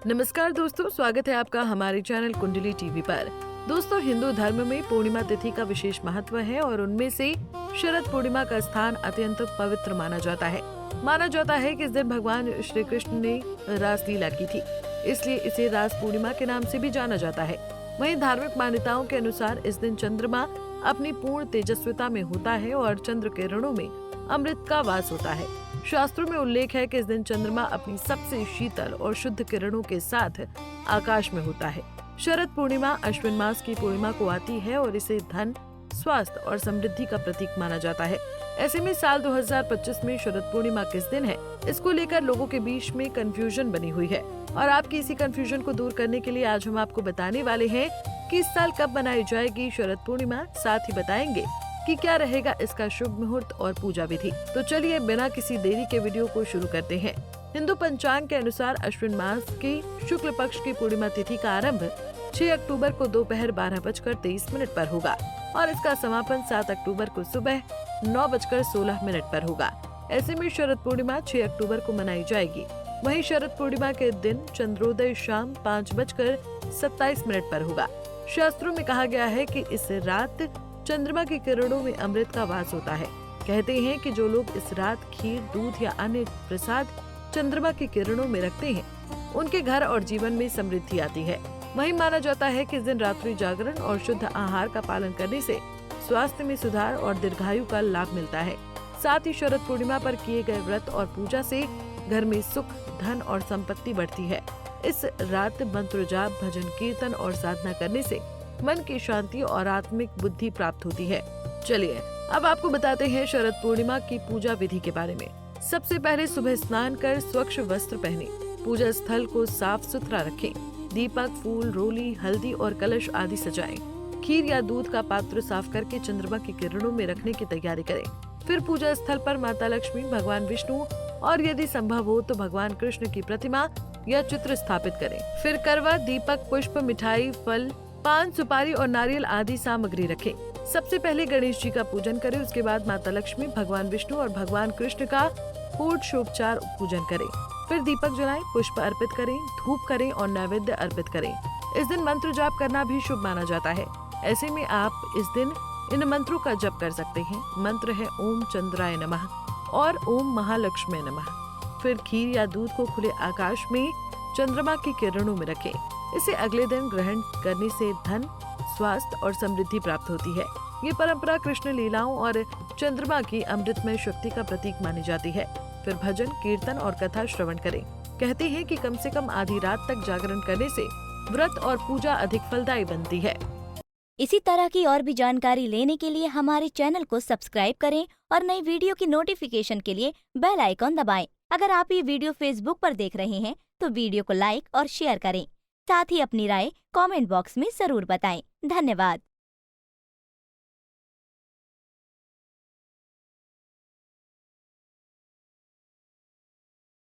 नमस्कार दोस्तों, स्वागत है आपका हमारे चैनल कुंडली टीवी पर। दोस्तों, हिंदू धर्म में पूर्णिमा तिथि का विशेष महत्व है और उनमें से शरद पूर्णिमा का स्थान अत्यंत पवित्र माना जाता है। माना जाता है कि इस दिन भगवान श्री कृष्ण ने रासलीला की थी, इसलिए इसे रास पूर्णिमा के नाम से भी जाना जाता है। वहीं धार्मिक मान्यताओं के अनुसार इस दिन चंद्रमा अपनी पूर्ण तेजस्विता में होता है और चंद्र किरणों में अमृत का वास होता है। शास्त्रों में उल्लेख है कि इस दिन चंद्रमा अपनी सबसे शीतल और शुद्ध किरणों के साथ आकाश में होता है। शरद पूर्णिमा अश्विन मास की पूर्णिमा को आती है और इसे धन, स्वास्थ्य और समृद्धि का प्रतीक माना जाता है। ऐसे में साल 2025 में शरद पूर्णिमा किस दिन है, इसको लेकर लोगों के बीच में कंफ्यूजन बनी हुई है और आपकी इसी कंफ्यूजन को दूर करने के लिए आज हम आपको बताने वाले हैं कि इस साल कब मनाई जाएगी शरद पूर्णिमा। साथ ही बताएंगे कि क्या रहेगा इसका शुभ मुहूर्त और पूजा विधि। तो चलिए बिना किसी देरी के वीडियो को शुरू करते हैं। हिंदू पंचांग के अनुसार अश्विन मास की शुक्ल पक्ष की पूर्णिमा तिथि का आरंभ 6 अक्टूबर को दोपहर 12:23 पर होगा और इसका समापन 7 अक्टूबर को सुबह 9:16 पर होगा। ऐसे में शरद पूर्णिमा 6 अक्टूबर को मनाई जाएगी। वहीं शरद पूर्णिमा के दिन चंद्रोदय शाम 5:27 पर होगा। शास्त्रों में कहा गया है कि इस रात चंद्रमा की किरणों में अमृत का वास होता है। कहते हैं कि जो लोग इस रात खीर, दूध या अन्य प्रसाद चंद्रमा की किरणों में रखते हैं, उनके घर और जीवन में समृद्धि आती है। वहीं माना जाता है कि इस दिन रात्रि जागरण और शुद्ध आहार का पालन करने से स्वास्थ्य में सुधार और दीर्घायु का लाभ मिलता है। साथ ही शरद पूर्णिमा पर किए गए व्रत और पूजा से घर में सुख, धन और संपत्ति बढ़ती है। इस रात मंत्र जाप, भजन, कीर्तन और साधना करने से मन की शांति और आत्मिक बुद्धि प्राप्त होती है। चलिए अब आपको बताते हैं शरद पूर्णिमा की पूजा विधि के बारे में। सबसे पहले सुबह स्नान कर स्वच्छ वस्त्र पहने, पूजा स्थल को साफ सुथरा रखें, दीपक, फूल, रोली, हल्दी और कलश आदि सजाएं। खीर या दूध का पात्र साफ करके चंद्रमा की किरणों में रखने की तैयारी करें। फिर पूजा स्थल पर माता लक्ष्मी, भगवान विष्णु और यदि संभव हो तो भगवान कृष्ण की प्रतिमा या चित्र स्थापित करें। फिर करवा, दीपक, पुष्प, मिठाई, फल, पान, सुपारी और नारियल आदि सामग्री रखें। सबसे पहले गणेश जी का पूजन करें, उसके बाद माता लक्ष्मी, भगवान विष्णु और भगवान कृष्ण का षोडशोपचार पूजन करें। फिर दीपक जलाएं, पुष्प अर्पित करें, धूप करें और नैवेद्य अर्पित करें। इस दिन मंत्र जाप करना भी शुभ माना जाता है। ऐसे में आप इस दिन इन मंत्रों का जप कर सकते हैं। मंत्र है ओम चंद्राय नमः और ओम महालक्ष्मी नमः। फिर खीर या दूध को खुले आकाश में चंद्रमा की किरणों में रखें। इसे अगले दिन ग्रहण करने से धन, स्वास्थ्य और समृद्धि प्राप्त होती है। ये परंपरा कृष्ण लीलाओं और चंद्रमा की अमृतमय शक्ति का प्रतीक मानी जाती है। फिर भजन, कीर्तन और कथा श्रवण करें। कहते हैं कि कम से कम आधी रात तक जागरण करने से व्रत और पूजा अधिक फलदायी बनती है। इसी तरह की और भी जानकारी लेने के लिए हमारे चैनल को सब्सक्राइब करें और नई वीडियो की नोटिफिकेशन के लिए बेल आइकॉन दबाएं। अगर आप ये वीडियो फेसबुक पर देख रहे हैं तो वीडियो को लाइक और शेयर करें। साथ ही अपनी राय कमेंट बॉक्स में जरूर बताएं। धन्यवाद।